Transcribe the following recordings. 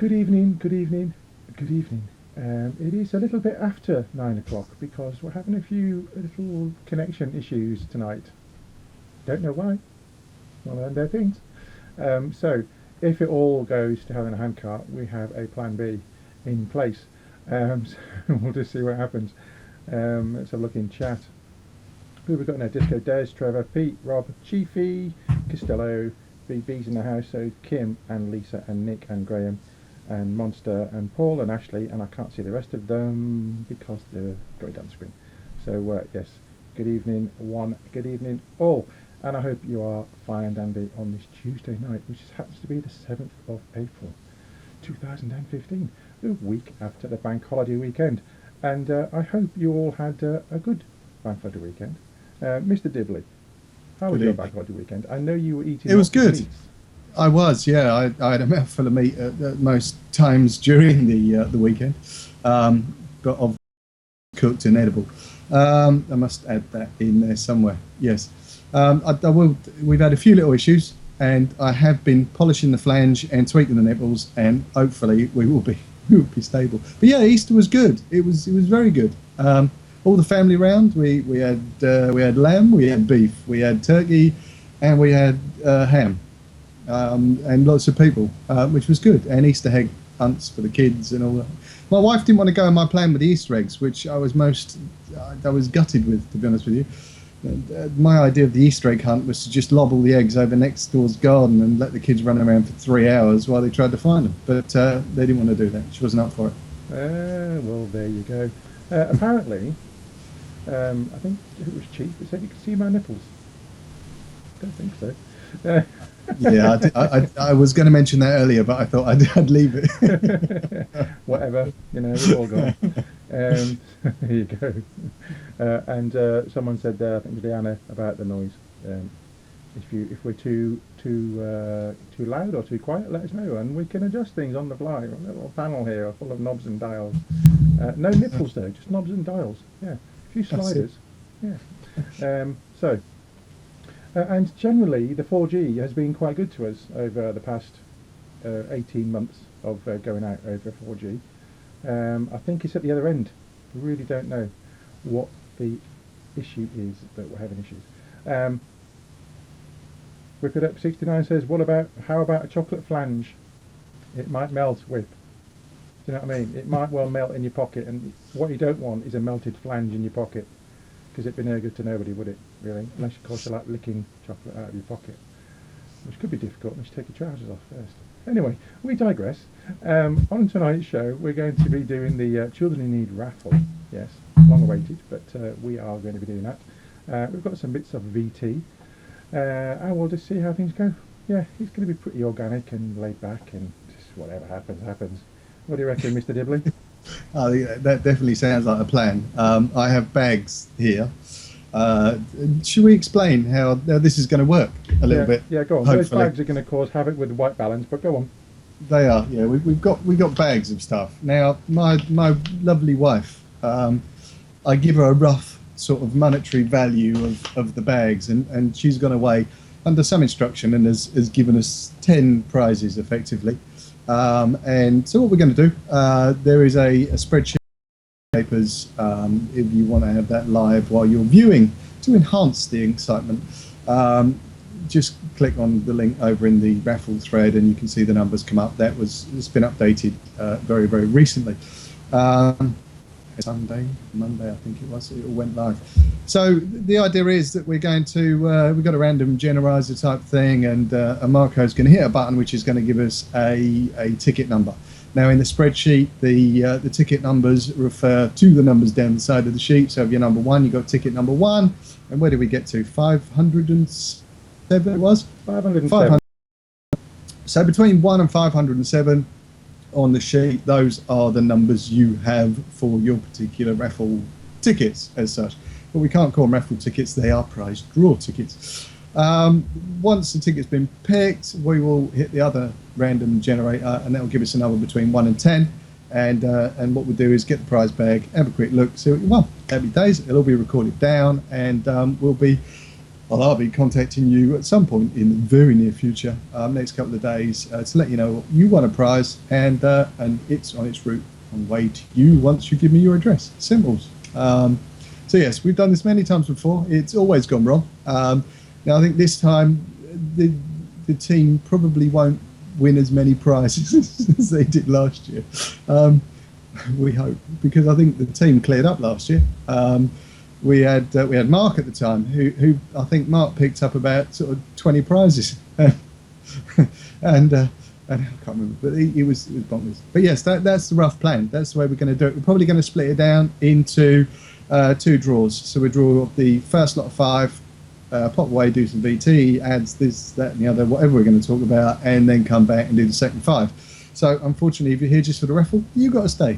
Good evening, good evening, good evening. It is a little bit after 9 o'clock because we're having a few little connection issues tonight. Don't know why. One of them things. So, if it all goes to hell in a handcart, we have a plan B in place. So we'll just see what happens. Let's have a look in chat. Who have we got in there? Disco Des, Trevor, Pete, Rob, Chiefy, Costello, BB's in the house, so Kim and Lisa and Nick and Graham and Monster and Paul and Ashley, and I can't see the rest of them because they're going down the screen. So yes, good evening one, good evening all, and I hope you are fine and dandy on this Tuesday night, which happens to be the 7th of April 2015, the week after the bank holiday weekend, and I hope you all had a good bank holiday weekend. Mr. Dibley, how was your bank holiday weekend? I know you were eating. It was good. Meats. I was, yeah. I had a mouthful of meat at most times during the weekend, but obviously cooked and edible. I must add that in there somewhere. Yes, I will. We've had a few little issues, and I have been polishing the flange and tweaking the nipples, and hopefully we will be stable. But yeah, Easter was good. It was very good. All the family round. We had lamb, we had beef, we had turkey, and we had ham. And lots of people, which was good, and Easter egg hunts for the kids and all that. My wife didn't want to go on my plan with the Easter eggs, which I was gutted with, to be honest with you. My idea of the Easter egg hunt was to just lob all the eggs over next door's garden and let the kids run around for 3 hours while they tried to find them, but they didn't want to do that. She wasn't up for it. Well, there you go. Apparently, I think it was Chief that said you could see my nipples. Don't think so. Yeah, I was going to mention that earlier, but I thought I'd leave it. Whatever, we've all gone. There you go. And someone said, I think it was Diana, about the noise. If we're too loud or too quiet, let us know, and we can adjust things on the fly. We've got a little panel here full of knobs and dials. No nipples though, just knobs and dials. Yeah, a few sliders. Yeah. And generally, the 4G has been quite good to us over the past 18 months of going out over 4G. I think it's at the other end. We really don't know what the issue is, but we're having issues. Whip It Up 69 says, how about a chocolate flange? It might melt, Whip. Do you know what I mean? It might well melt in your pocket, and what you don't want is a melted flange in your pocket, because it'd be no good to nobody, would it, really? Unless, of course, you like licking chocolate out of your pocket, which could be difficult unless you take your trousers off first. Anyway, we digress. On tonight's show, we're going to be doing the Children in Need raffle. Yes, long awaited, but we are going to be doing that. We've got some bits of VT, and we'll just see how things go. Yeah, it's going to be pretty organic and laid back, and just whatever happens, happens. What do you reckon, Mr. Dibley? That definitely sounds like a plan. I have bags here. Should we explain how this is going to work a little bit? Yeah, go on. Hopefully. Those bags are going to cause havoc with the white balance, but go on. They are. Yeah, we've got bags of stuff. Now, my lovely wife, I give her a rough sort of monetary value of the bags, and she's gone away under some instruction and has given us 10 prizes effectively. And so what we're going to do, there is a spreadsheet of papers, if you want to have that live while you're viewing to enhance the excitement. Just click on the link over in the raffle thread and you can see the numbers come up. It's been updated very, very recently. Monday, I think it was. It all went live. So the idea is that we're going to we've got a random generizer type thing, and Marco's going to hit a button which is going to give us a ticket number. Now in the spreadsheet, the ticket numbers refer to the numbers down the side of the sheet. So if you're number 1, you got ticket number 1, and where did we get to? 507 it was. 507. So between 1 and 507. On the sheet, those are the numbers you have for your particular raffle tickets as such. But we can't call them raffle tickets, they are prize draw tickets. Once the ticket's been picked, we will hit the other random generator, and that will give us a number between 1 and 10. And what we'll do is get the prize bag, have a quick look, see what you won. Happy days, it'll all be recorded down, and we'll be Well, I'll be contacting you at some point in the very near future, next couple of days, to let you know you won a prize, and it's on its route on the way to you once you give me your address. Symbols. So yes, we've done this many times before. It's always gone wrong. Now I think this time the team probably won't win as many prizes as they did last year. We hope, because I think the team cleared up last year. We had Mark at the time, who I think Mark picked up about sort of 20 prizes, and I can't remember, but it was bonkers. But yes, that's the rough plan. That's the way we're going to do it. We're probably going to split it down into 2 draws. So we draw the first lot of 5, pop away, do some VT, adds this, that, and the other, whatever we're going to talk about, and then come back and do the second 5. So unfortunately, if you're here just for the raffle, you've got to stay.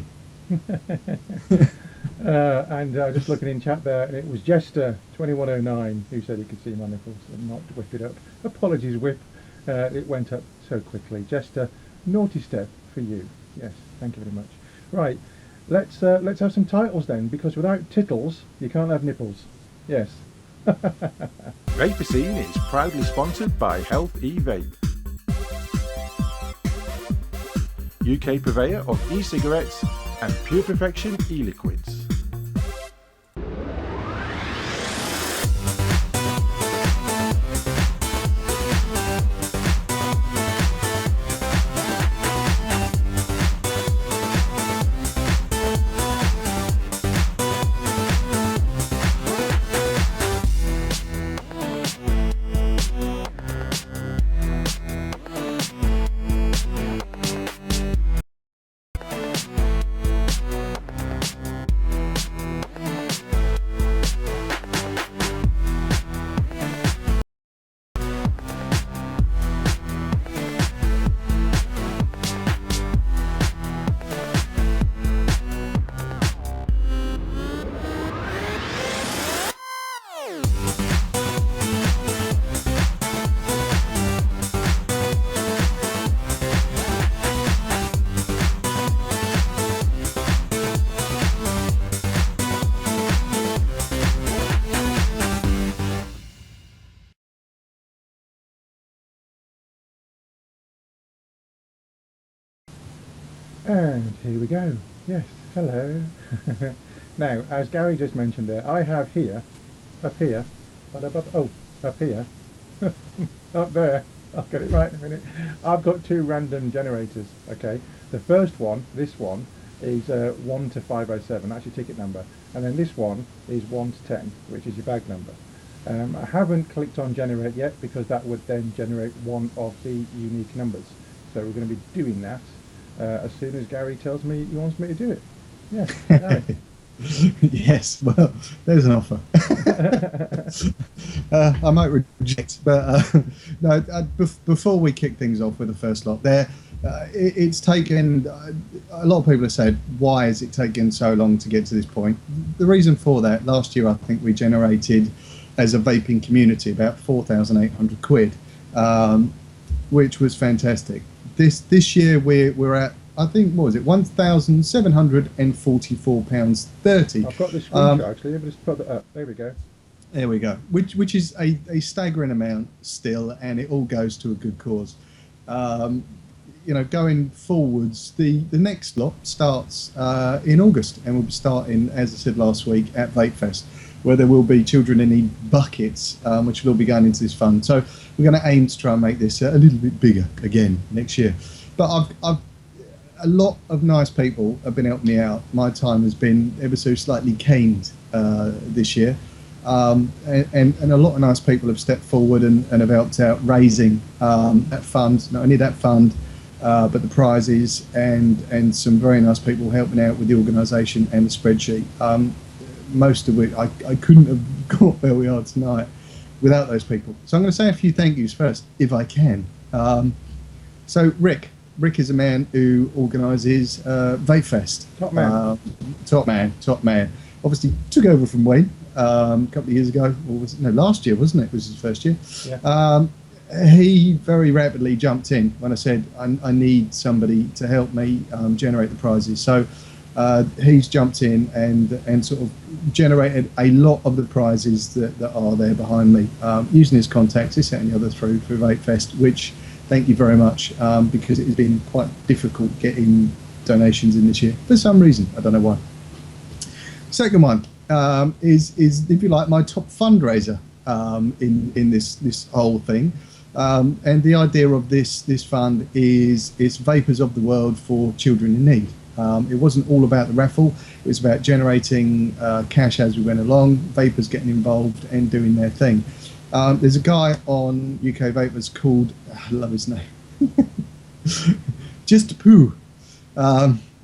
And just looking in chat there, and it was Jester 2109 who said he could see my nipples and not whip it up. Apologies, Whip. It went up so quickly. Jester, naughty step for you. Yes, thank you very much. Right, let's have some titles then, because without titles, you can't have nipples. Yes. Vaper Scene is proudly sponsored by Health E-Vape, UK purveyor of e-cigarettes and Pure Perfection e-liquids. And here we go. Yes, hello. Now, as Gary just mentioned there, I have here, up here, up here, up there, I'll get it right in a minute. I've got 2 random generators, okay? The first one, this one, is 1 to 507, that's your ticket number. And then this one is 1 to 10, which is your bag number. I haven't clicked on generate yet, because that would then generate one of the unique numbers. So we're going to be doing that as soon as Gary tells me he wants me to do it. Yes, Gary. Yes, well, there's an offer. I might reject, but no. Before we kick things off with the first lot, it's taken. A lot of people have said, "Why is it taking so long to get to this point?" The reason for that, last year I think we generated, as a vaping community, about 4,800 quid, which was fantastic. This year we're at, I think, what was it, £1,744.30. I've got the screenshot actually. Let me just put that up. There we go. There we go. Which is a staggering amount still, and it all goes to a good cause. Going forwards, the next lot starts in August, and we'll be starting, as I said last week, at Vape Fest, where there will be children in need buckets, which will all be going into this fund. So we're going to aim to try and make this a little bit bigger again next year. But a lot of nice people have been helping me out. My time has been ever so slightly caned this year. And a lot of nice people have stepped forward and have helped out raising that fund, not only that fund, but the prizes, and some very nice people helping out with the organisation and the spreadsheet. Most of which I couldn't have got where we are tonight without those people. So I'm going to say a few thank yous first, if I can. So Rick is a man who organises Vape Fest. Top man. Top man. Obviously took over from Wayne a couple of years ago, or was it, no, last year, wasn't it? It was his first year. Yeah. He very rapidly jumped in when I said I need somebody to help me generate the prizes. So He's jumped in and sort of generated a lot of the prizes that are there behind me, using his contacts, this, that and the other through VapeFest, which thank you very much, because it has been quite difficult getting donations in this year for some reason. I don't know why. Second one is if you like, my top fundraiser in this whole thing. And the idea of this fund is Vapors of the World for Children in Need. It wasn't all about the raffle. It was about generating cash as we went along, Vapors getting involved and doing their thing. There's a guy on UK Vapors called, I love his name, Just Poo.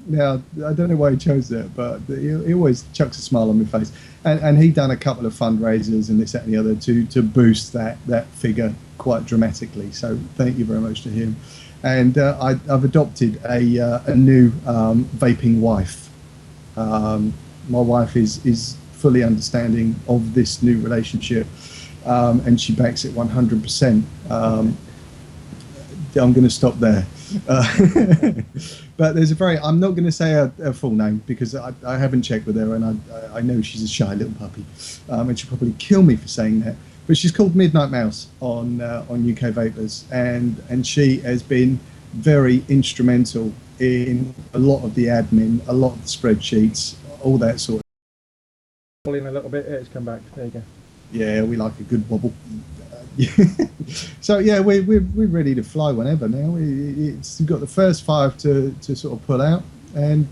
Now, I don't know why he chose that, but he always chucks a smile on my face. And he done a couple of fundraisers and this, that and the other to boost that figure quite dramatically. So thank you very much to him. And I've adopted a new vaping wife. My wife is fully understanding of this new relationship, and she backs it 100%. I'm going to stop there. But there's I'm not going to say her full name because I haven't checked with her, and I know she's a shy little puppy, and she'll probably kill me for saying that. But she's called Midnight Mouse on UK Vapors, and she has been very instrumental in a lot of the admin, a lot of the spreadsheets, all that sort of. Pull in a little bit, it's come back. There you go. Yeah, we like a good wobble. So yeah, we're ready to fly whenever now. We've got the first 5 to sort of pull out, and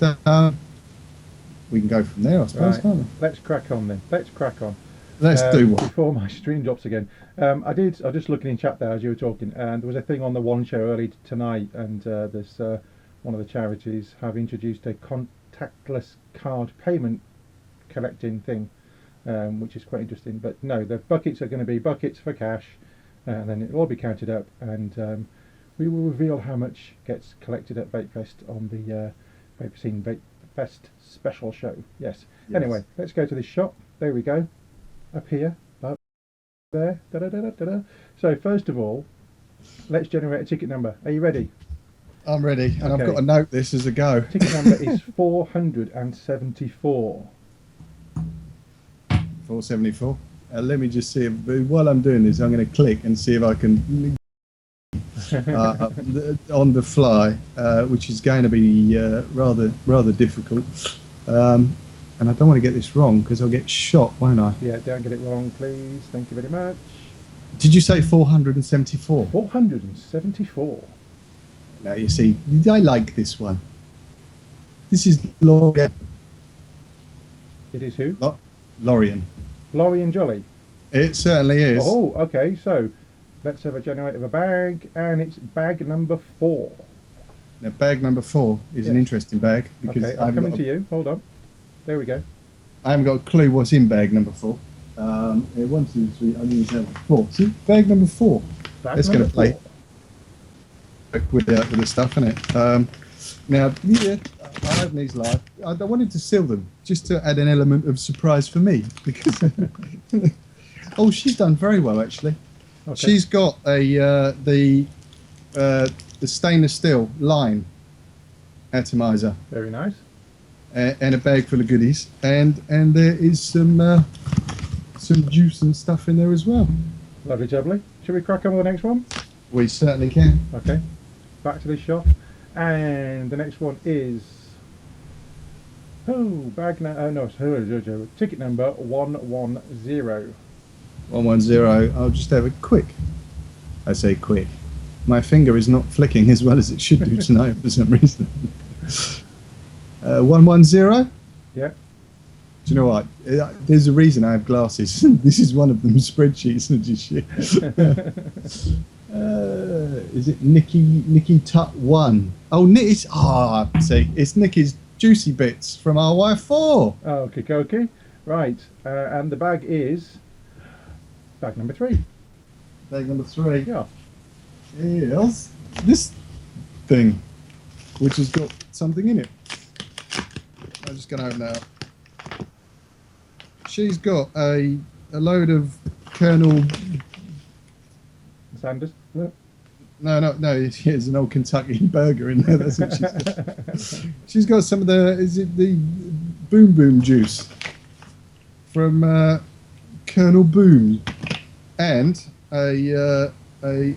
we can go from there, I suppose, can't we? Let's crack on then. Let's crack on. Let's do what? Before my stream drops again. I was just looking in chat there as you were talking, and there was a thing on the One Show early tonight, and there's one of the charities have introduced a contactless card payment collecting thing, which is quite interesting. But no, the buckets are going to be buckets for cash, and then it'll all be counted up, and we will reveal how much gets collected at VapeFest on the Vape Scene VapeFest special show. Yes. Anyway, let's go to this shop. There we go. Up here, up there. Da, da, da, da, da, da. So first of all, let's generate a ticket number. Are you ready? I'm ready, and okay. I've got to note this as a go. Ticket number is 474. 474. Let me just see. While I'm doing this, I'm going to click and see if I can on the fly, which is going to be rather difficult. And I don't want to get this wrong because I'll get shot, won't I? Yeah, don't get it wrong, please. Thank you very much. Did you say 474? 474. Now you see, I like this one. This is Lorian. It is who? Lorian. Lorian Jolly. It certainly is. Oh, okay. So let's have a generate of a bag, and it's bag number 4. Now, bag number 4 is an interesting bag because okay, I'm coming to you. Hold on. There we go. I haven't got a clue what's in bag number 4. 1, 2, 3. I need to have 4. See, bag number 4. That's going to play with the stuff in it. Now, yeah, I open these live. I wanted to seal them just to add an element of surprise for me because. Oh, she's done very well actually. Okay. She's got the stainless steel line atomizer. Very nice. And a bag full of goodies, and there is some juice and stuff in there as well. Lovely jubbly. Shall we crack on with the next one? We certainly can. Okay. Back to this shop, and the next one is ticket number 110. 110. I'll just have a quick. I say quick. My finger is not flicking as well as it should do tonight for some reason. 110? Yeah. Do you know what? There's a reason I have glasses. This is one of them spreadsheets and just shit. Is it Nikki Tut 1? Oh, see, it's Nikki's Juicy Bits from RY4. Okay. Right. And the bag is bag number 3. Bag number 3. Yeah. Yes. This thing, which has got something in it. I'm just going to open that up. She's got a load of Colonel Sanders. No. It's an old Kentucky burger in there. That's what she's got. She's got some of the Boom Boom juice from Colonel Boom, and a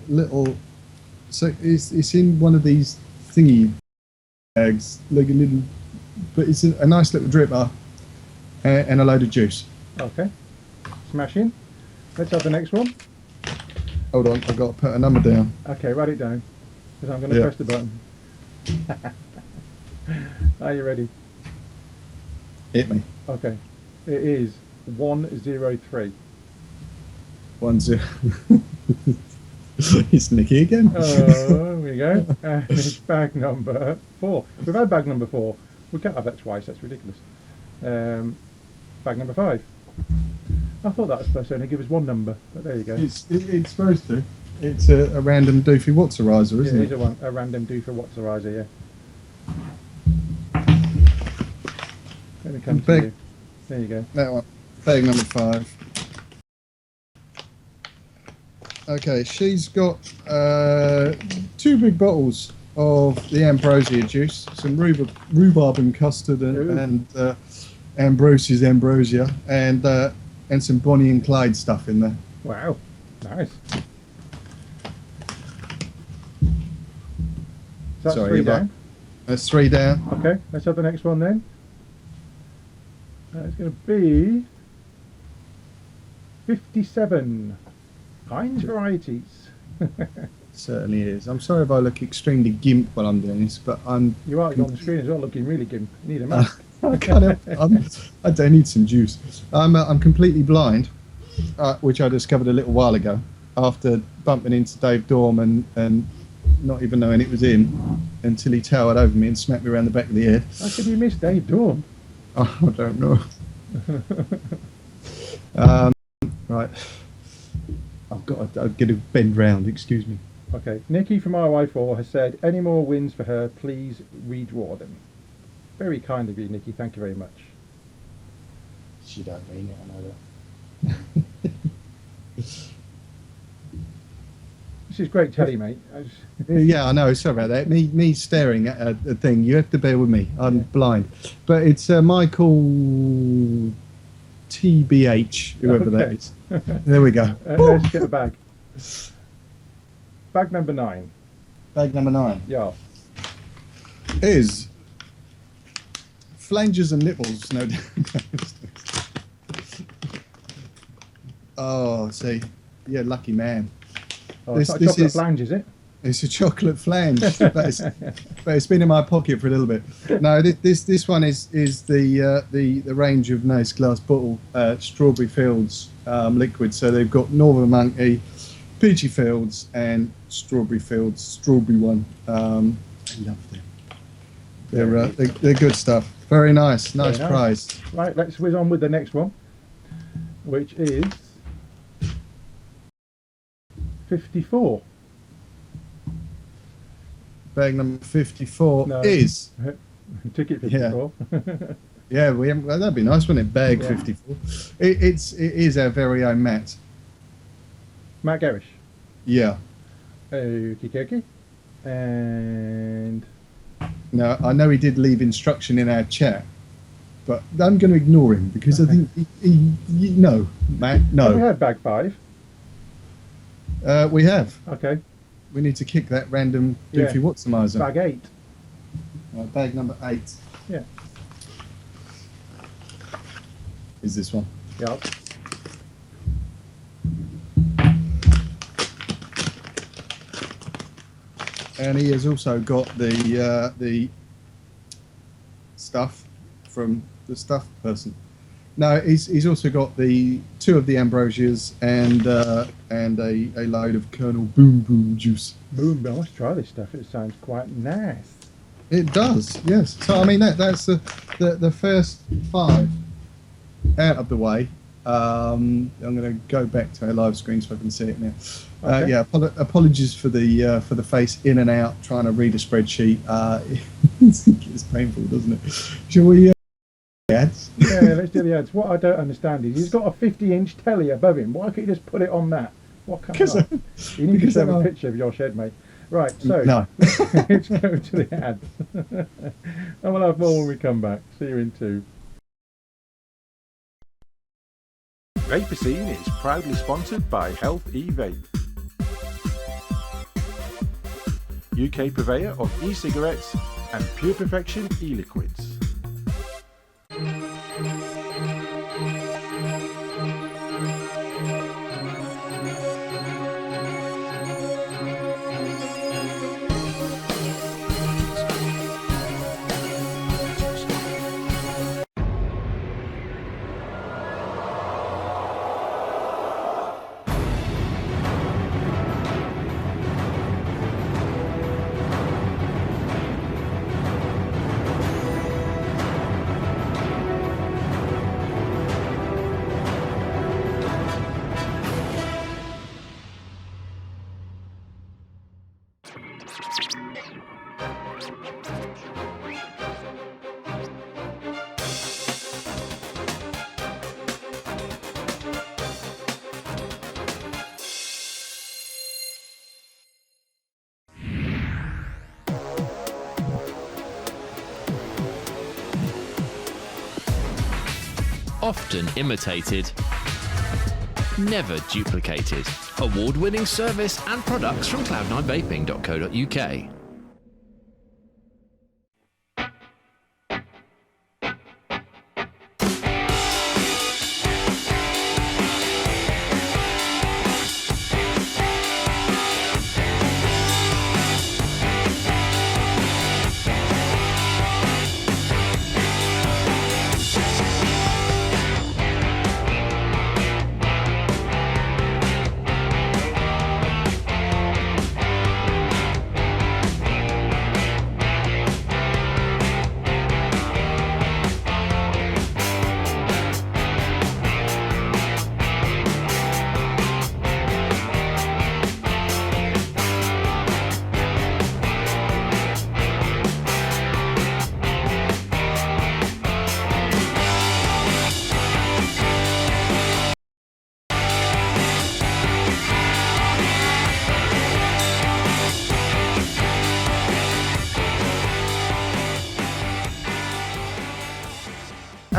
little. So it's in one of these thingy bags, like a little, but it's a nice little dripper and a load of juice. Okay. Smashing. Let's have the next one. Hold on, I've got to put a number down. Okay, write it down, because I'm going to press the button. Are you ready? Hit me. Okay. It is 103. 10. It's Nicky again. Oh, there we go. And it's bag number 4. We've had bag number 4. We can't have that twice, that's ridiculous. Bag number 5. I thought that was supposed to only give us one number, but there you go. It's supposed to. It's a random doofy Watserizer, isn't it? It is a random doofy Watserizer, yeah. Let me come to you. There you go. That one. Bag number 5. Okay, she's got 2 big bottles of the ambrosia juice, some rhubarb and custard, and Ambrosia's ambrosia, and some Bonnie and Clyde stuff in there. Wow, nice. So that's 3 down. That's 3 down. Okay, let's have the next one then. It's going to be 57 Heinz varieties. Certainly is. I'm sorry if I look extremely gimp while I'm doing this, but You are on the screen as well, looking really good. You need a mask. I can't help it. I don't need some juice. I'm completely blind, which I discovered a little while ago after bumping into Dave Dorm and not even knowing it was him until he towered over me and smacked me around the back of the head. How could you miss Dave Dorm? Oh, I don't know. Right. I've got to get a bend round, excuse me. Okay, Nikki from RY4 has said, any more wins for her, please redraw them. Very kind of you, Nikki, thank you very much. She don't mean it, I know that. This is great telly, mate. Yeah, I know, sorry about that. Me staring at a thing, you have to bear with me, I'm blind. But it's Michael TBH, whoever that is. There we go. Let's get a bag. Bag number 9. Bag number 9 Yeah. is flanges and nipples. No. Oh, see, yeah, lucky man. Oh, it's not a chocolate flange, is it? It's a chocolate flange, but it's been in my pocket for a little bit. No, this one is the range of nice glass bottle Strawberry Fields liquid. So they've got Northern Monkey, Peachy Fields, and Strawberry Fields strawberry one. I love them. They're good stuff. Very nice, nice price. Right, let's whiz on with the next one, which is 54. Bag number 54 is ticket 54. Yeah, well, that'd be nice, wouldn't it? Bag 54. It is our very own Matt. Matt Garrish. Yeah. Okie and now I know he did leave instruction in our chat, but I'm going to ignore him because I think no, Matt, no. Have we had bag 5? We have. Okay. We need to kick that random doofy Watserizer. Bag 8. Bag number 8. Yeah. Is this one? Yep. And he has also got the stuff from the stuff person. No, he's also got the 2 of the ambrosias and a load of Colonel Boom Boom juice. Boom, let's try this stuff. It sounds quite nice. It does, yes. So I mean that's the first 5 out of the way. I'm going to go back to our live screen so I can see it now. Okay. Apologies for the face in and out trying to read a spreadsheet. It's painful, doesn't it? Shall we? Ads? Yeah, let's do the ads. What I don't understand is he's got a 50-inch telly above him. Why can't you just put it on that? What kind of? You need to show a picture of your shed, mate. Right, so No. let's go to the ads. And we'll have more when we come back. See you in 2. Vaper Scene is proudly sponsored by Health E-Vape, UK purveyor of e-cigarettes and Pure Perfection e-liquids. Often imitated, never duplicated. Award-winning service and products from cloud9vaping.co.uk.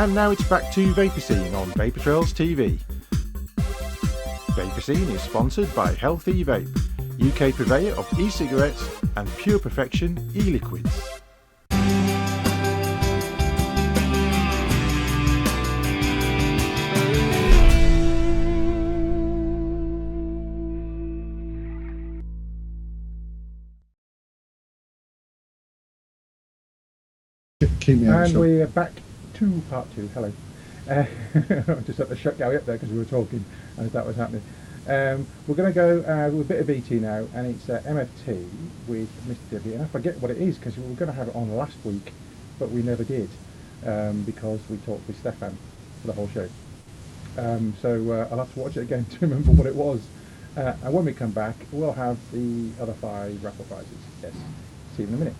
And now it's back to Vaper Scene on Vapor Trails TV. Vaper Scene is sponsored by Health E-Vape, UK purveyor of e-cigarettes and Pure Perfection e-liquids. Keep me out of And shot. we're back to part 2. Hello. I just had to shut Gary up there because we were talking as that was happening. We're going to go with a bit of ET now, and it's MFT with Mr. W. And I forget what it is because we were going to have it on last week, but we never did because we talked with Stefan for the whole show. So I'll have to watch it again to remember what it was. And when we come back, we'll have the other 5 raffle prizes. Yes. See you in a minute.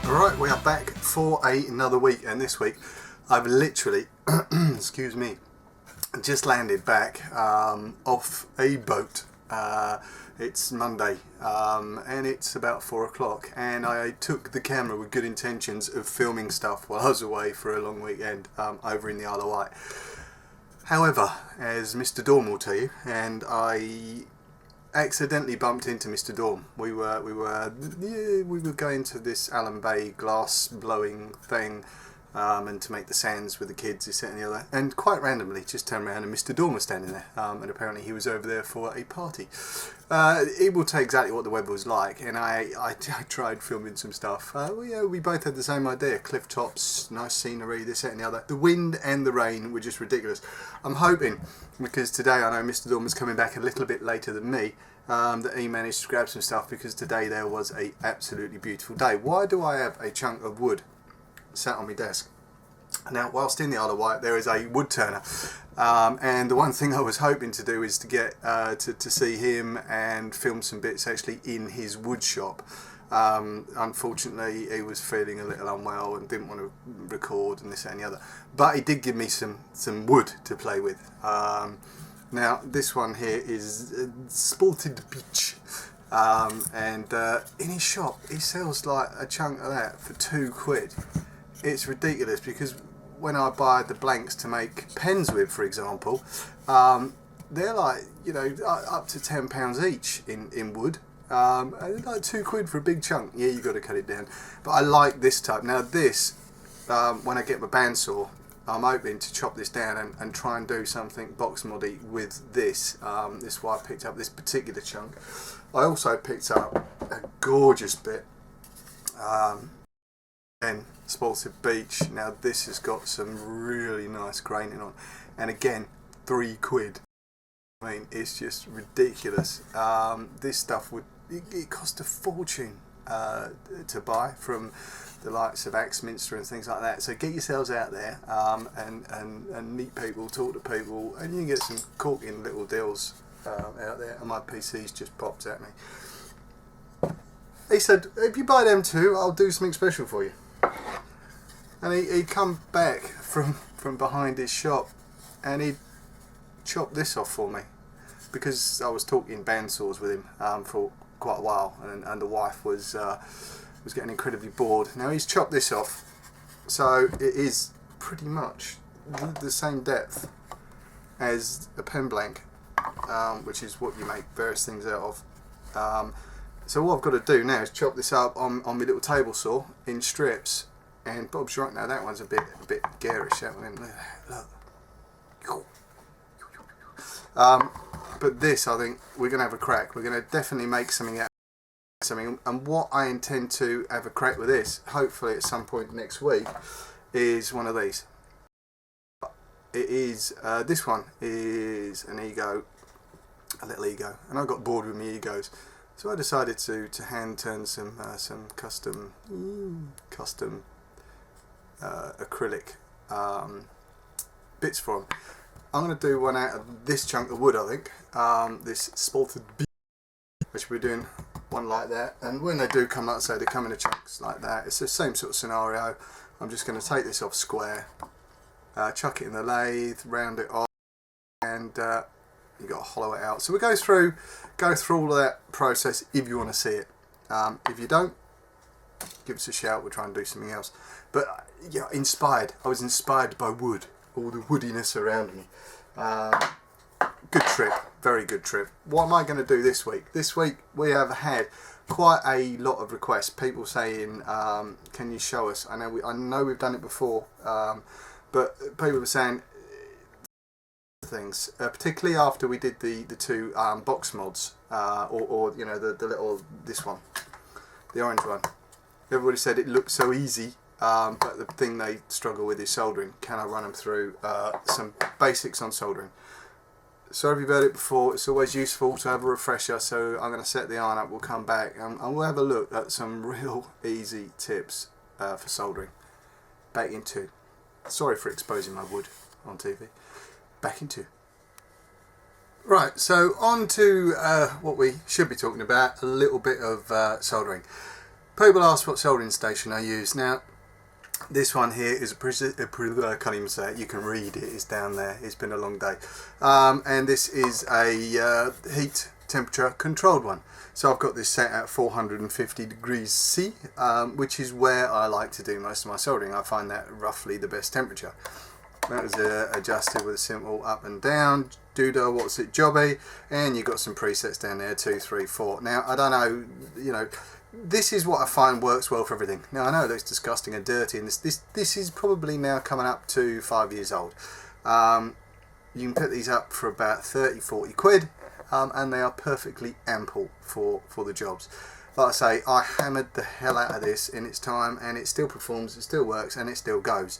Alright, we are back for another week, and this week I've literally, excuse me, just landed back off a boat. It's Monday and it's about 4 o'clock, and I took the camera with good intentions of filming stuff while I was away for a long weekend over in the Isle of Wight. However, as Mr. Dorm will tell you, and I accidentally bumped into Mr. Dorm. We were going to this Allen Bay glass blowing thing, and to make the sands with the kids, this that and the other, and quite randomly just turned around and Mr. Dorm was standing there, and apparently he was over there for a party. It will tell exactly what the weather was like, and I tried filming some stuff. We both had the same idea: cliff tops, nice scenery, this that and the other. The wind and the rain were just ridiculous. I'm hoping, because today I know Mr. Dorm is coming back a little bit later than me, that he managed to grab some stuff, because today there was a absolutely beautiful day. Why do I have a chunk of wood sat on my desk? Now, whilst in the Isle of Wight, there is a wood turner, and the one thing I was hoping to do is to get to see him and film some bits actually in his wood shop. Unfortunately, he was feeling a little unwell and didn't want to record and this and the other. But he did give me some wood to play with. Now, this one here is Spalted Beech. And in his shop, he sells like a chunk of that for £2. It's ridiculous, because when I buy the blanks to make pens with, for example, they're like, you know, up to £10 each in wood. And like £2 for a big chunk. Yeah, you got to cut it down. But I like this type. Now this, when I get my bandsaw, I'm hoping to chop this down and try and do something box moddy with this. This is why I picked up this particular chunk. I also picked up a gorgeous bit. And Spalted Beech. Now this has got some really nice graining on, and again £3. I mean, it's just ridiculous. This stuff it cost a fortune to buy from the likes of Axminster and things like that. So get yourselves out there and meet people, talk to people, and you can get some corking little deals out there. And my PC's just popped at me. He said, if you buy them two, I'll do something special for you. And he'd come back from behind his shop and he'd chop this off for me, because I was talking bandsaws with him for quite a while, and the wife was getting incredibly bored. Now he's chopped this off, so it is pretty much the same depth as a pen blank, which is what you make various things out of. So what I've got to do now is chop this up on my little table saw in strips. And Bob's right, now that one's a bit garish, that one. Look. But this, I think we're going to have a crack. We're going to definitely make something out of something. And what I intend to have a crack with this, hopefully at some point next week, is one of these. It is, this one is an ego, a little ego. And I got bored with my egos. So I decided to hand turn some custom acrylic bits for them. I'm going to do one out of this chunk of wood, I think, this Spalted Beech, which we're doing one like that. And when they do come, like I say, they come in chunks like that. It's the same sort of scenario. I'm just going to take this off square, chuck it in the lathe, round it off, and you've got to hollow it out. So we go through all of that process if you want to see it. If you don't, give us a shout. We'll try and do something else. But yeah, I was inspired by wood, all the woodiness around me. Good trip, very good trip. What am I going to do this week? This week we have had quite a lot of requests. People saying, "Can you show us?" I know we've done it before, but people were saying things, particularly after we did the two box mods, or you know, the little, this one, the orange one. Everybody said it looked so easy, but the thing they struggle with is soldering. Can I run them through some basics on soldering? So if you've heard it before, it's always useful to have a refresher. So I'm going to set the iron up, we'll come back and we'll have a look at some real easy tips for soldering. Back in two. Sorry for exposing my wood on TV. Back in two. Right, so on to what we should be talking about, a little bit of soldering. People ask what soldering station I use. Now, this one here is I can't even say it, you can read it, it's down there, it's been a long day. And this is a heat temperature controlled one. So I've got this set at 450 degrees C, which is where I like to do most of my soldering. I find that roughly the best temperature. That was adjusted with a simple up and down, doodah, what's it, jobby, and you've got some presets down there, 2, 3, 4. Now, I don't know, you know, this is what I find works well for everything. Now, I know it looks disgusting and dirty, and this is probably now coming up to 5 years old. You can put these up for about 30, 40 quid, and they are perfectly ample for the jobs. Like I say, I hammered the hell out of this in its time, and it still performs, it still works, and it still goes.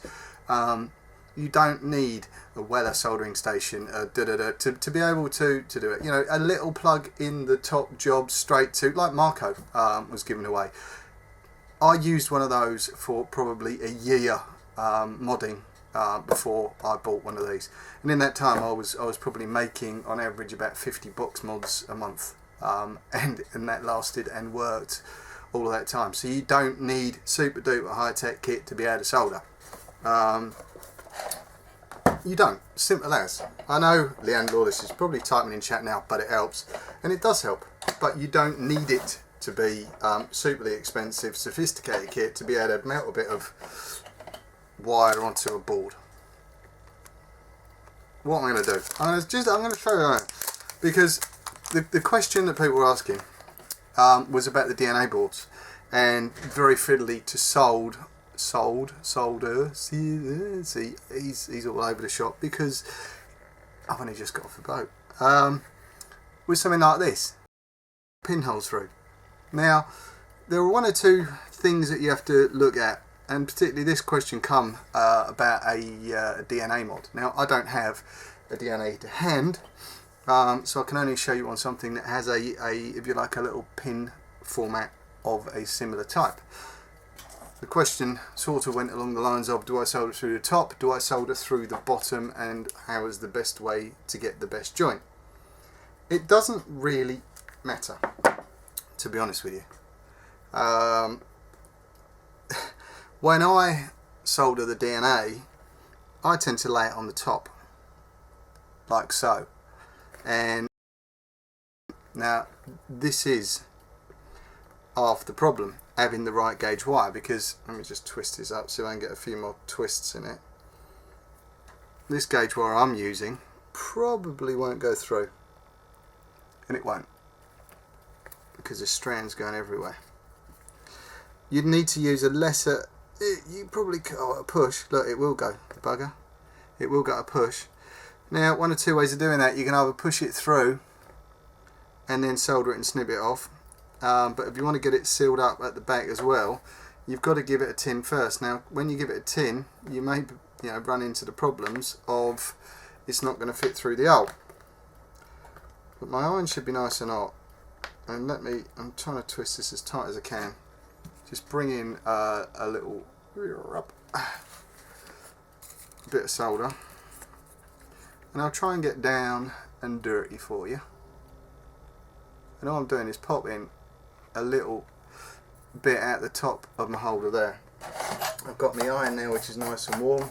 You don't need a Weller soldering station to be able to do it. You know, a little plug in the top job straight to, like Marco was given away. I used one of those for probably a year modding before I bought one of these. And in that time, I was probably making on average about 50 box mods a month, and that lasted and worked all of that time. So you don't need super duper high tech kit to be able to solder. You don't. Simple as. I know Leanne Lawless is probably typing in chat now, but it helps, and it does help. But you don't need it to be superly expensive, sophisticated kit to be able to melt a bit of wire onto a board. What I'm going to do, I'm going to show you that, because the question that people were asking was about the DNA boards, and very fiddly to solder. See, he's all over the shop because I've only just got off the boat. With something like this, pinholes through. Now, there are one or two things that you have to look at, and particularly this question come about a DNA mod. Now, I don't have a DNA to hand, so I can only show you on something that has a if you like, a little pin format of a similar type. The question sort of went along the lines of, do I solder through the top, do I solder through the bottom, and how is the best way to get the best joint? It doesn't really matter, to be honest with you. When I solder the DNA, I tend to lay it on the top, like so. And now this is half the problem, having the right gauge wire, because let me just twist this up so I can get a few more twists in it. This gauge wire I'm using probably won't go through, and it won't, because there's strands going everywhere. You'd need to use a lesser, you probably, a push, look, it will go, the bugger, it will go a push. Now, one or two ways of doing that, you can either push it through and then solder it and snip it off, but if you want to get it sealed up at the back as well, you've got to give it a tin first. Now, when you give it a tin, you may run into the problems of it's not going to fit through the hole. But my iron should be nice and hot, and I'm trying to twist this as tight as I can. Just bring in a little bit of solder, and I'll try and get down and dirty for you. And all I'm doing is popping a little bit at the top of my holder there. I've got my iron now, which is nice and warm,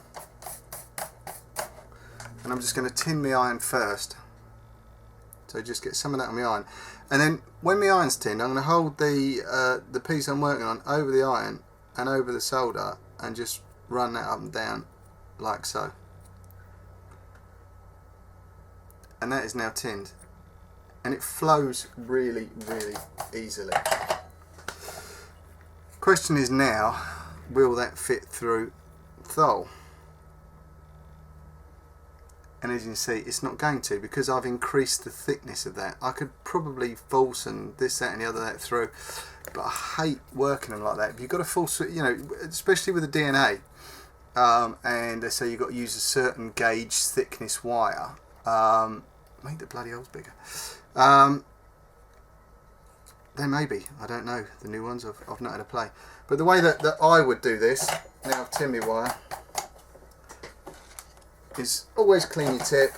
and I'm just going to tin my iron first, so just get some of that on my iron. And then when my iron's tinned, I'm going to hold the piece I'm working on over the iron and over the solder, and just run that up and down like so. And that is now tinned, and it flows really, really easily. Question is now, will that fit through thole? And as you can see, it's not going to, because I've increased the thickness of that. I could probably false and this, that and the other that through, but I hate working them like that. If you've got a full, especially with the DNA, and they say you've got to use a certain gauge thickness wire, make the bloody holes bigger. They may be, I don't know, the new ones, I've not had a play. But the way that I would do this, now I've tinned my wire, is always clean your tip,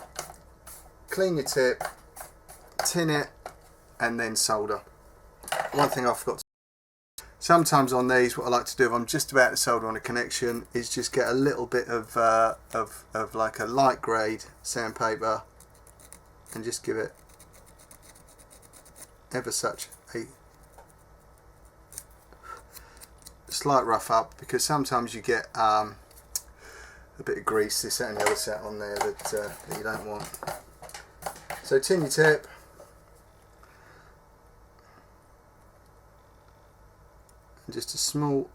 tin it, and then solder. One thing I forgot to do, sometimes on these, what I like to do if I'm just about to solder on a connection is just get a little bit of like a light grade sandpaper and just give it ever such a slight rough up, because sometimes you get a bit of grease, this, that and the other set on there that you don't want. So tin your tip, and just a small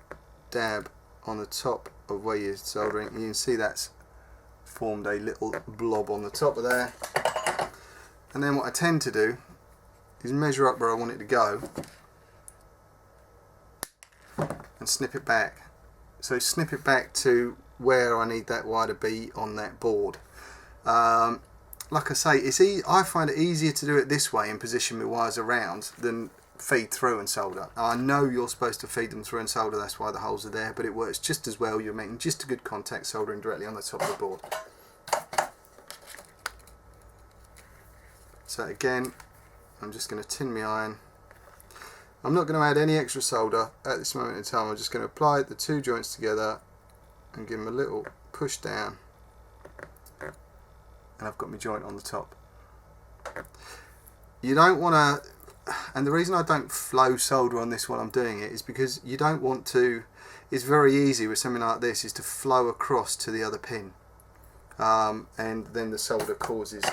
dab on the top of where you're soldering, and you can see that's formed a little blob on the top of there. And then what I tend to do is measure up where I want it to go and snip it back. So snip it back to where I need that wire to be on that board. Like I say, I find it easier to do it this way and position my wires around than feed through and solder. I know you're supposed to feed them through and solder, that's why the holes are there, but it works just as well. You're making just a good contact soldering directly on the top of the board. So again, I'm just going to tin my iron. I'm not going to add any extra solder at this moment in time. I'm just going to apply the two joints together and give them a little push down, and I've got my joint on the top. You don't want to, and the reason I don't flow solder on this while I'm doing it is because you don't want to, it's very easy with something like this is to flow across to the other pin, and then the solder causes,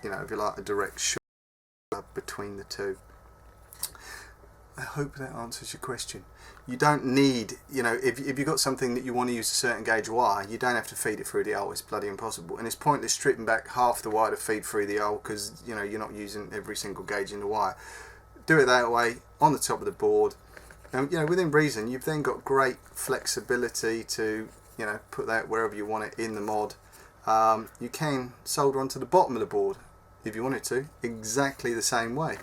you know, if you like, a direct shot between the two. I hope that answers your question. You don't need, you know, if you've got something that you want to use a certain gauge wire, you don't have to feed it through the hole. It's bloody impossible, and it's pointless stripping back half the wire to feed through the hole, because, you know, you're not using every single gauge in the wire. Do it that way on the top of the board, and, you know, within reason, you've then got great flexibility to, you know, put that wherever you want it in the mod. You can solder onto the bottom of the board if you wanted to, exactly the same way.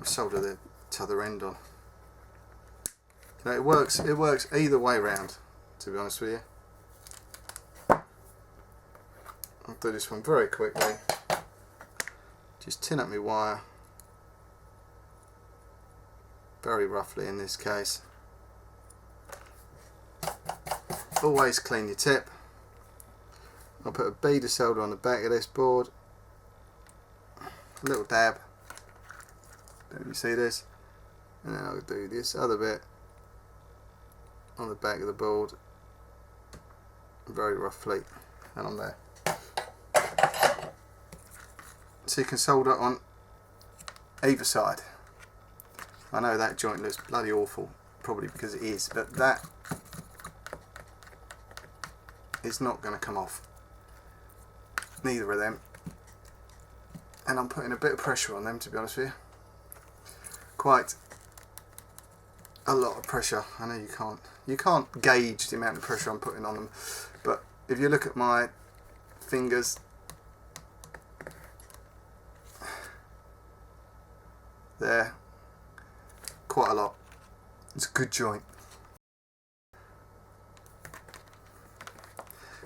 Solder the t'other end on. You know, it works either way round, to be honest with you. I'll do this one very quickly. Just tin up my wire, very roughly in this case. Always clean your tip. I'll put a bead of solder on the back of this board, a little dab. Don't you see this? And then I'll do this other bit on the back of the board, very roughly, and I'm there. So you can solder on either side. I know that joint looks bloody awful, probably because it is, but that is not going to come off. Neither of them. And I'm putting a bit of pressure on them, to be honest with you. Quite a lot of pressure. I know you can't gauge the amount of pressure I'm putting on them, but if you look at my fingers, there, quite a lot. It's a good joint.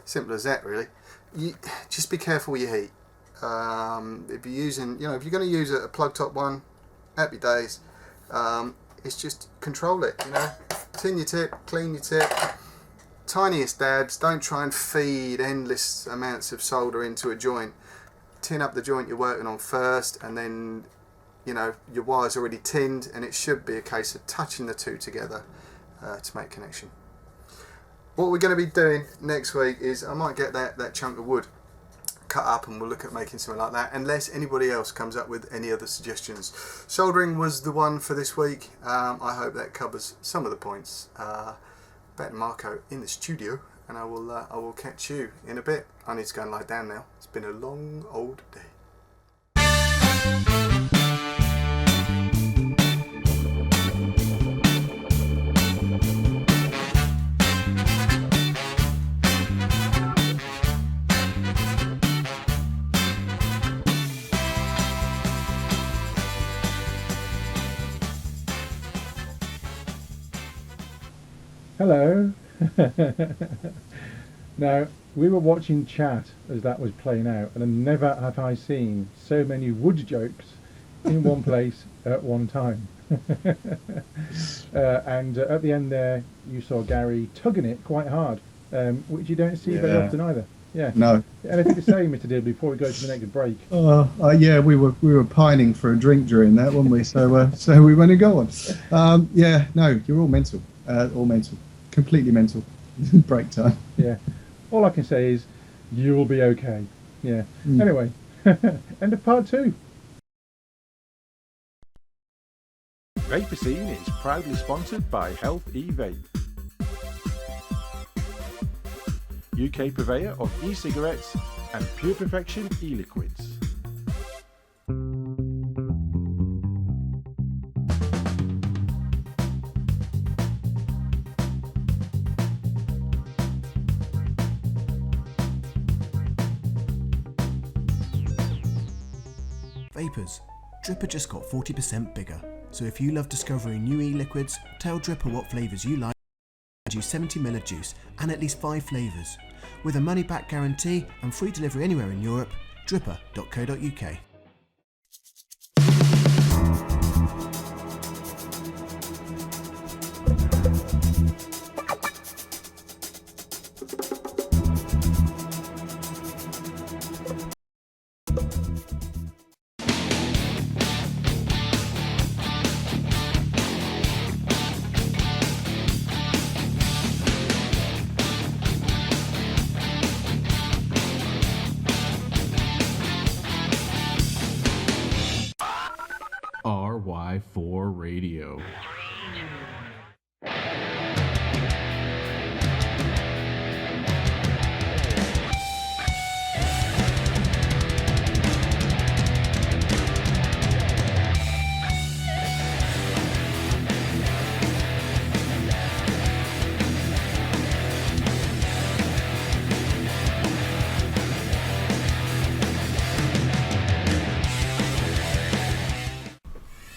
Simple as that, really. You just be careful with your heat. If you're using, if you're going to use a plug top one, happy days. It's just control it, tin your tip, clean your tip, tiniest dabs. Don't try and feed endless amounts of solder into a joint. Tin up the joint you're working on first, and then your wire's already tinned, and it should be a case of touching the two together to make connection. What we're going to be doing next week is I might get that chunk of wood cut up, and we'll look at making something like that, unless anybody else comes up with any other suggestions. Soldering was the one for this week. I hope that covers some of the points. Garry Marco in the studio, and I will catch you in a bit. I need to go and lie down now. It's been a long old day. Hello. Now, we were watching chat as that was playing out, and never have I seen so many wood jokes in one place at one time. And at the end there, you saw Garry tugging it quite hard, which you don't see very often either. Yeah. No. Anything to say, Mr. Dill, before we go to the next break? Yeah, we were pining for a drink during that, weren't we? So we went and go on. Yeah, no, you're all mental. All mental. Completely mental. Break time. Yeah. All I can say is, you will be okay. Yeah. Anyway, end of part 2. Vaper Scene is proudly sponsored by Health E-Vape, UK purveyor of e-cigarettes and Pure Perfection e-liquids. Vapers, Dripper just got 40% bigger. So if you love discovering new e-liquids, tell Dripper what flavours you like. Use 70ml of juice and at least 5 flavours. With a money-back guarantee and free delivery anywhere in Europe, dripper.co.uk. RY4 Radio.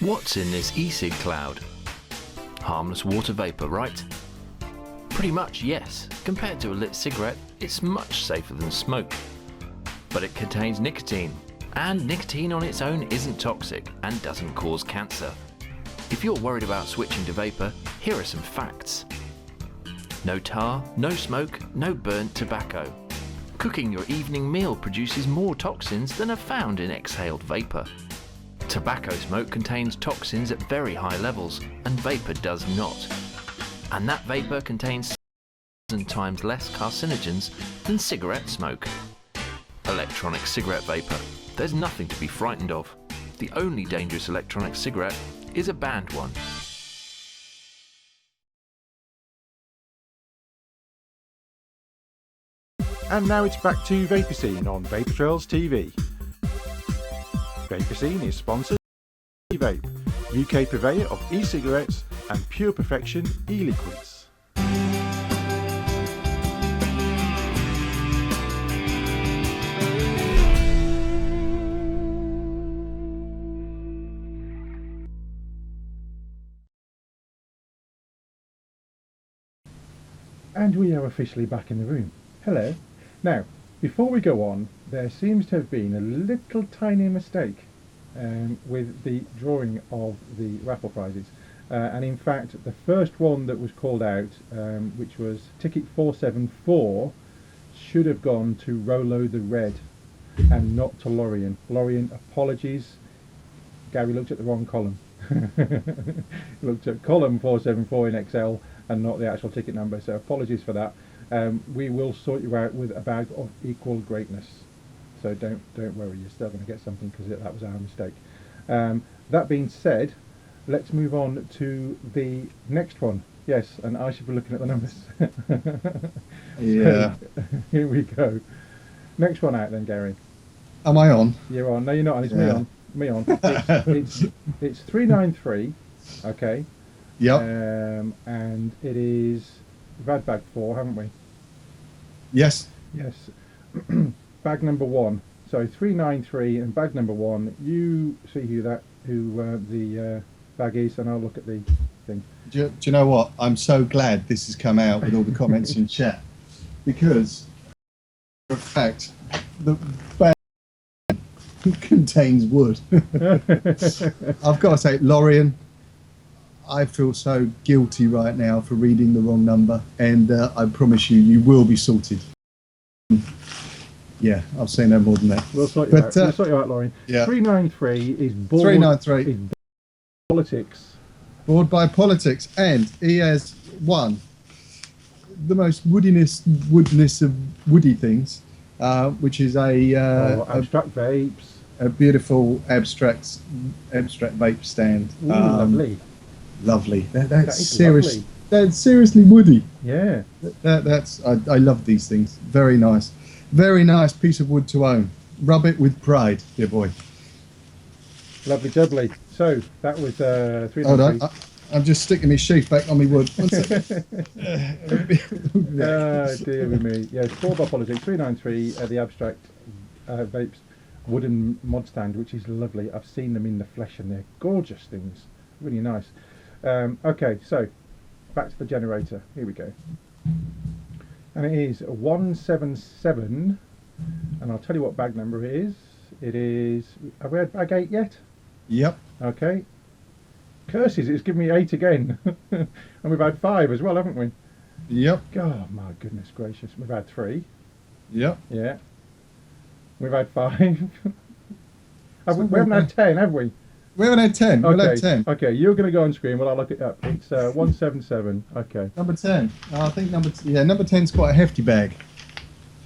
What's in this e-cig cloud? Harmless water vapour, right? Pretty much, yes. Compared to a lit cigarette, it's much safer than smoke. But it contains nicotine, and nicotine on its own isn't toxic and doesn't cause cancer. If you're worried about switching to vapour, here are some facts. No tar, no smoke, no burnt tobacco. Cooking your evening meal produces more toxins than are found in exhaled vapour. Tobacco smoke contains toxins at very high levels, and vapour does not. And that vapour contains 1,000 times less carcinogens than cigarette smoke. Electronic cigarette vapour. There's nothing to be frightened of. The only dangerous electronic cigarette is a banned one. And now it's back to Vaper Scene on Vapor Trails TV. Vaper Scene is sponsored by Vape, UK purveyor of e-cigarettes and pure perfection e-liquids. And we are officially back in the room. Hello. Now, before we go on, there seems to have been a little tiny mistake with the drawing of the raffle prizes. And in fact, the first one that was called out, which was ticket 474, should have gone to Rolo the Red and not to Lorien. Lorien, apologies. Gary looked at the wrong column. Looked at column 474 in Excel and not the actual ticket number, so apologies for that. We will sort you out with a bag of equal greatness, so don't worry, you're still going to get something because that was our mistake. That being said, let's move on to the next one. Yes, and I should be looking at the numbers. Yeah. So, here we go. Next one out then, Gary. Am I on? You're on. No, you're not on. It's Yeah. me on. It's 393. Okay. Yep. And it is. We've had bag 4, haven't we? Yes. Yes. Bag number 1. So 393 and bag number 1. You see who the bag is, and I'll look at the thing. Do you know what? I'm so glad this has come out with all the comments in chat, because, in fact, the bag contains wood. I've got to say, Lorien, I feel so guilty right now for reading the wrong number, and I promise you will be sorted. Yeah, I'll say no more than that. We'll sort you out. We'll sort you out, Lorien. Yeah. 393 is board. 393. Is politics. Bored by politics, and he has won the most woodiness of woody things, which is abstract vapes. A beautiful abstract vape stand. Ooh, lovely. Lovely. That's is serious. lovely. That's seriously woody. Yeah. I love these things. Very nice. Very nice piece of wood to own. Rub it with pride, dear boy. Lovely jubbly. So that was 393. Hold on. I'm just sticking my sheath back on my wood. 1 second. Dear me. Yes, 4 by politics. 393. The abstract vapes. wooden mod stand, which is lovely. I've seen them in the flesh and they're gorgeous things, really nice. Okay, so back to the generator. Here we go. And it is 177, and I'll tell you what bag number it is. It is, have we had bag 8 yet? Yep. Okay. Curses, it's given me 8 again. And we've had 5 as well, haven't we? Yep. Oh my goodness gracious. We've had 3. Yep. Yeah. We've had 5. We haven't had 10, have we? We haven't had 10. We'll have 10. Okay, you're going to go on screen while I look it up. It's 177. Okay. Number 10. I think number 10's quite a hefty bag.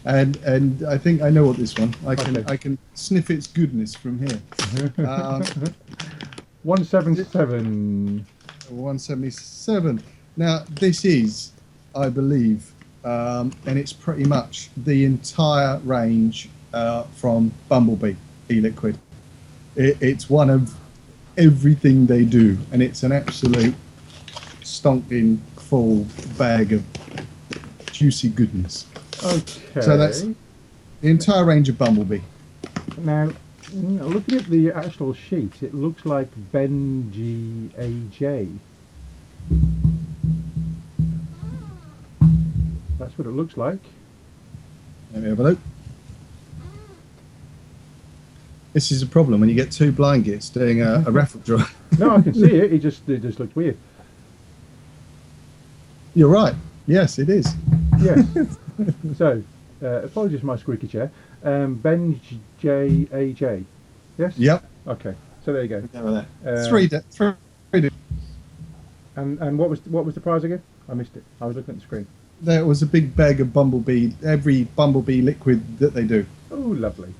And I think I know what this one. I can sniff its goodness from here. 177. 177. Now this is, I believe, and it's pretty much the entire range from Bumblebee e-liquid. It's one of everything they do, and it's an absolute stonking full bag of juicy goodness. Okay. So that's the entire range of Bumblebee. Now, looking at the actual sheet, it looks like Benji AJ. That's what it looks like. Let me have a look. This is a problem when you get 2 blind gits doing a raffle draw. No, I can see it. It just looked weird. You're right. Yes, it is. Yes. So, apologies for my squeaky chair. Benj J AJ. Yes. Yep. Okay. So there you go. Over there. Three. And what was the prize again? I missed it. I was looking at the screen. There was a big bag of Bumblebee. Every Bumblebee liquid that they do. Oh, lovely.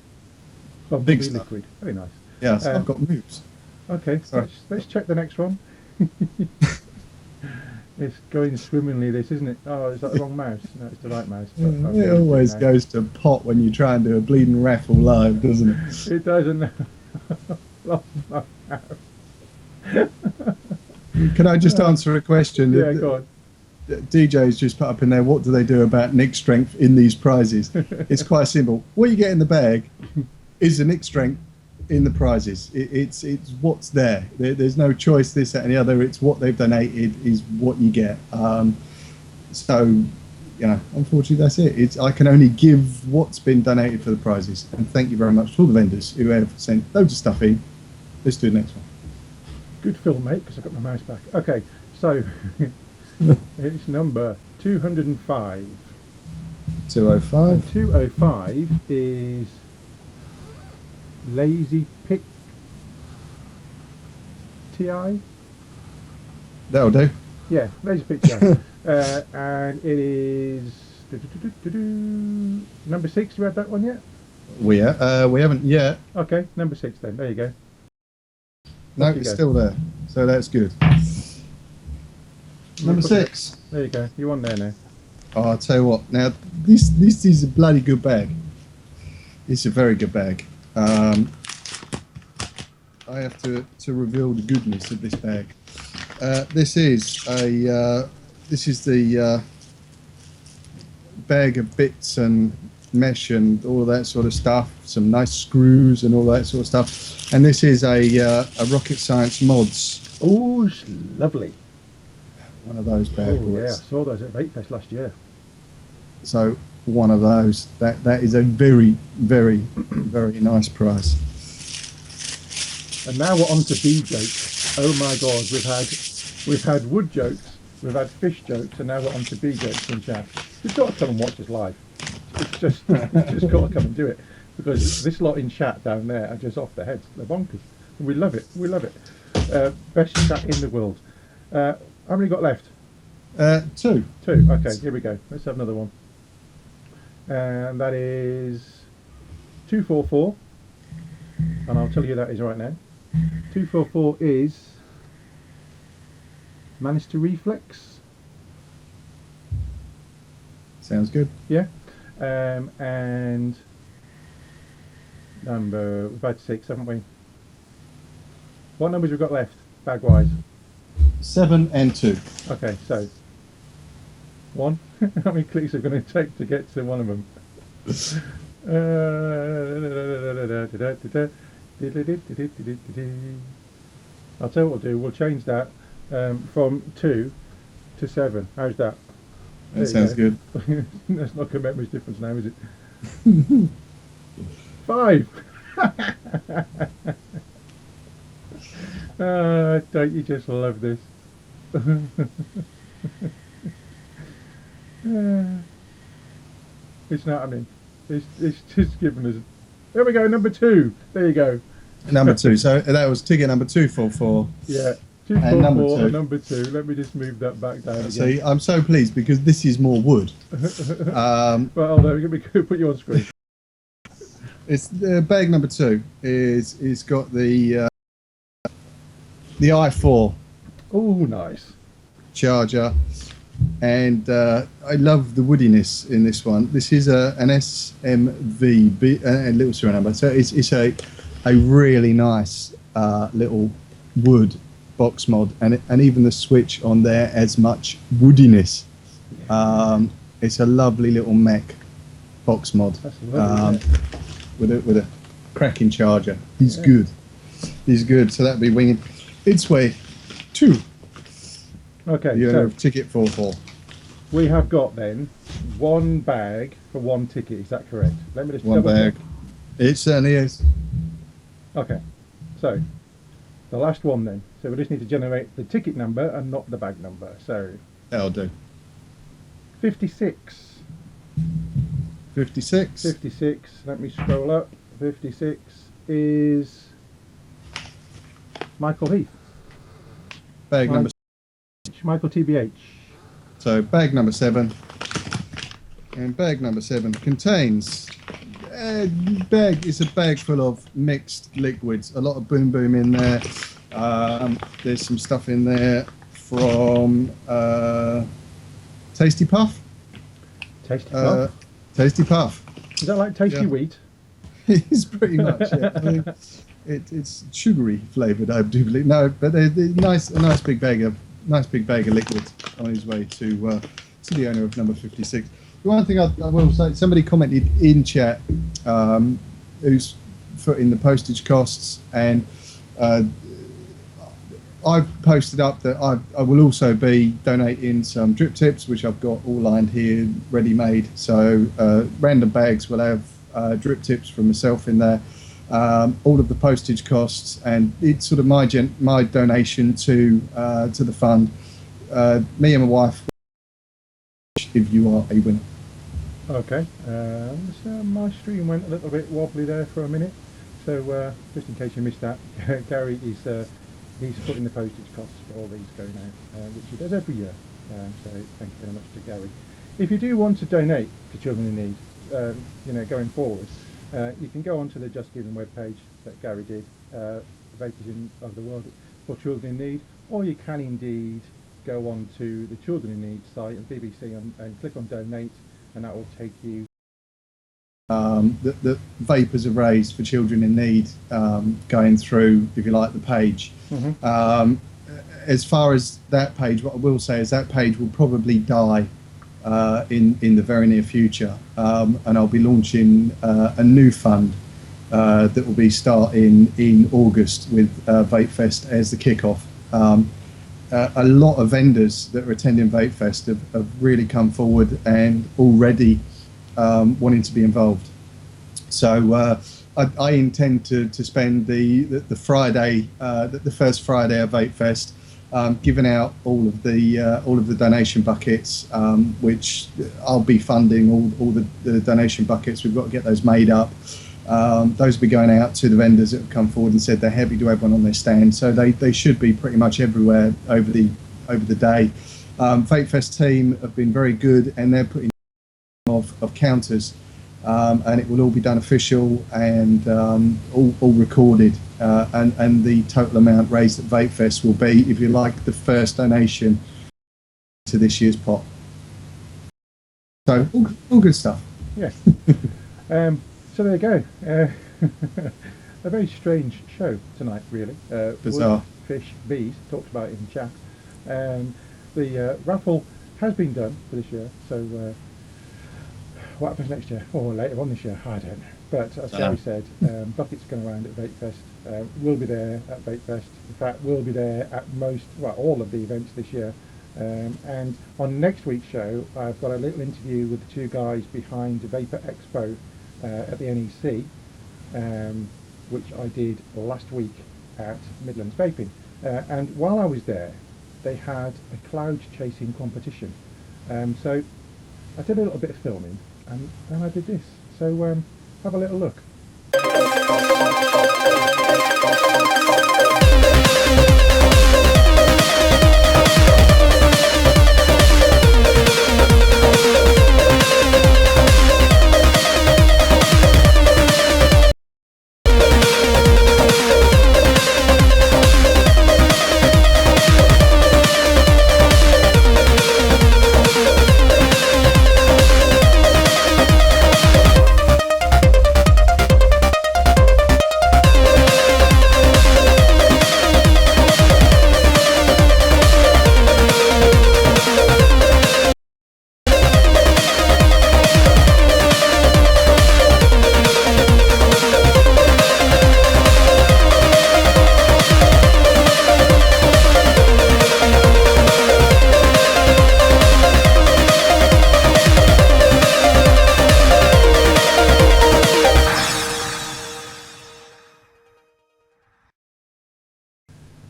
Bumblebee Big stuff. liquid. Very nice. Yes, I've got moves. Okay. Sorry. Let's check the next one. It's going swimmingly, this, isn't it? Oh, is that the wrong mouse? No, it's the right mouse. It always goes to pot when you try and do a bleeding raffle live, doesn't it? It doesn't. Lost my mouse. Can I just answer a question? Yeah, go on. DJ's just put up in there, what do they do about nick strength in these prizes? It's quite simple. What you get in the bag is the nick strength in the prizes. It's what's there. There's no choice, this, that and the other. It's what they've donated is what you get. So, unfortunately that's it. I can only give what's been donated for the prizes. And thank you very much to all the vendors who have sent loads of stuff in. Let's do the next one. Good film, mate, because I got my mouse back. Okay, so it's number 205. 205. And 205 is Lazy Pick TI. That'll do. Yeah, Lazy Pick TI. And it is number 6. You had that one yet? We haven't yet. Okay, number 6 then. There you go. No, it's still there. So that's good. Number 6. There you go. You're on there now. Oh, I'll tell you what. Now, this is a bloody good bag. It's a very good bag. I have to reveal the goodness of this bag. This is the bag of bits and mesh and all of that sort of stuff. Some nice screws and all that sort of stuff. And this is a Rocket Science Mods. Oh, it's lovely. One of those bad boys. Yeah, I saw those at Vape Fest last year. So one of those. That is a very, very, very nice prize. And now we're on to bee jokes. Oh my God, we've had wood jokes, we've had fish jokes, and now we're on to bee jokes in chat. You've got to come and watch us live. It's just got to come and do it, because this lot in chat down there are just off their heads. They're bonkers. We love it. We love it. Best chat in the world. How many got left? 2. 2. Okay, here we go. Let's have another one. And that is 244. And I'll tell you that is right now. 244 is managed to reflex. Sounds good. Yeah. And we've had 6, haven't we? What numbers have we got left, bag wise? 7 and 2. Okay, so 1. How many clicks are going to take to get to one of them? I'll tell you what we'll do. We'll change that from 2 to 7. How's that? There That you sounds go. good. That's not going to make much difference now, is it? 5. Don't you just love this? It's not happening. It's just giving us. There we go, number 2. There you go. Number 2. So that was ticket number 244. Yeah, 2, And 4, number 4, two. and number 2. Let me just move that back down again. See, I'm so pleased because this is more wood. Well, hold on, let me put you on screen. It's bag number 2 is got the i4 Oh, nice. charger, and I love the woodiness in this one. This is an SMV a little serial number, so it's a really nice little wood box mod, and even the switch on there has much woodiness. It's a lovely little mech box mod. That's lovely, with a cracking charger. He's good. So that'd be winging its way to Okay, the owner so of ticket 44. we have got then 1 bag for 1 ticket. Is that correct? Let me just One double bag. check. It certainly is. Okay, so the last one then. So we just need to generate the ticket number and not the bag number. So That'll do. 56. 56. 56. Let me scroll up. 56 is Michael Heath. Bag number. Michael TBH. So bag number 7. And bag number 7 contains. It's a bag full of mixed liquids. A lot of boom boom in there. There's some stuff in there from Tasty Puff. Tasty Puff. Tasty Puff. Is that like Tasty yeah. Wheat? It's pretty much. Yeah. I mean, it's sugary flavoured, I do believe. No, but a nice big bag of liquids on his way to the owner of number 56. The one thing I will say, somebody commented in chat who's footing the postage costs, and I've posted up that I will also be donating some drip tips, which I've got all lined here, ready made. So random bags will have drip tips from myself in there. All of the postage costs, and it's sort of my donation to the fund. Me and my wife, if you are a winner. Okay. So my stream went a little bit wobbly there for a minute. So just in case you missed that, Garry is he's putting the postage costs for all these going out, which he does every year. So thank you very much to Garry. If you do want to donate to Children in Need, going forward, you can go onto the Just Giving webpage that Garry did, Vapers of the World for Children in Need, or you can indeed go on to the Children in Need site of BBC and click on donate, and that will take you. The Vapers are raised for children in need, going through, if you like, the page. Mm-hmm. As far as that page, what I will say is that page will probably die in the very near future, and I'll be launching a new fund that will be starting in August with Vape Fest as the kickoff. A lot of vendors that are attending Vape Fest have really come forward and already wanting to be involved. So I intend to spend the Friday, the first Friday of Vape Fest, giving out all of the donation buckets, which I'll be funding all the donation buckets. We've got to get those made up. Those will be going out to the vendors that have come forward and said they're happy to have one on their stand. So they should be pretty much everywhere over the day. Vape Fest team have been very good, and they're putting of counters, and it will all be done official and all recorded, and the total amount raised at Vape Fest will be, if you like, the first donation to this year's pot. So all good stuff. Yeah. So there you go. A very strange show tonight, really. Bizarre. Wood, fish, bees, talked about it in chat. The raffle has been done for this year, so what happens next year or later on this year, I don't know. But as Gary said, Bucket's going around at Vapefest. We'll be there at Vapefest. In fact, we'll be there at all of the events this year. And on next week's show, I've got a little interview with the two guys behind the Vaper Expo at the NEC, which I did last week at Midlands Vaping. And while I was there, they had a cloud chasing competition. So I did a little bit of filming, and then I did this. So have a little look.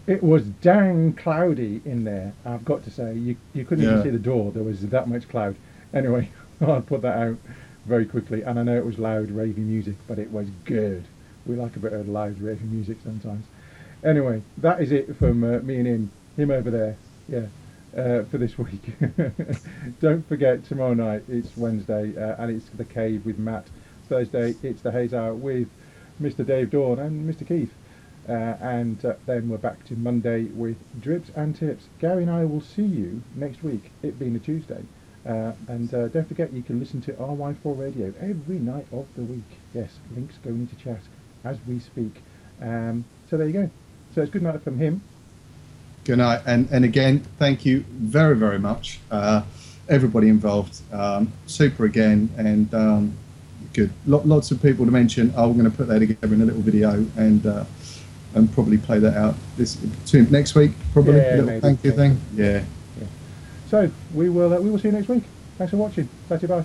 It was dang cloudy in there, I've got to say. You couldn't even see the door, there was that much cloud. Anyway, I'll put that out very quickly, and I know it was loud raving music, but it was good. We like a bit of loud raving music sometimes. Anyway, that is it from me and him over there, for this week. Don't forget, tomorrow night it's Wednesday, and it's The Cave with Matt. Thursday it's the Haze Hour with Mr. Dave Dawn and Mr. Keith. And then we're back to Monday with Dribs and Tips. Gary and I will see you next week, it being a Tuesday. And don't forget, you can listen to RY4 Radio every night of the week. Yes, links going into chat as we speak. So there you go. So it's good night from him. Good night. And again, thank you very, very much. Everybody involved. Super again. And good. Lots of people to mention. I'm going to put that together in a little video and probably play that out next week, probably. Yeah, a little thank you thing. Yeah. So we will see you next week. Thanks for watching. Bye.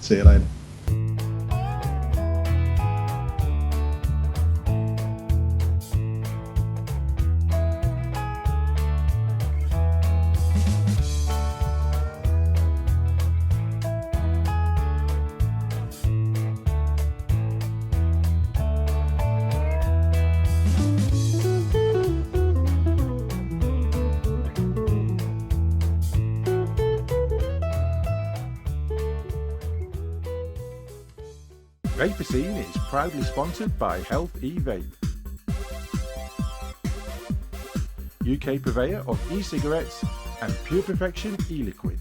See you later. Vaper Scene is proudly sponsored by Health E-Vape, UK purveyor of e-cigarettes and Pure Perfection e-liquids.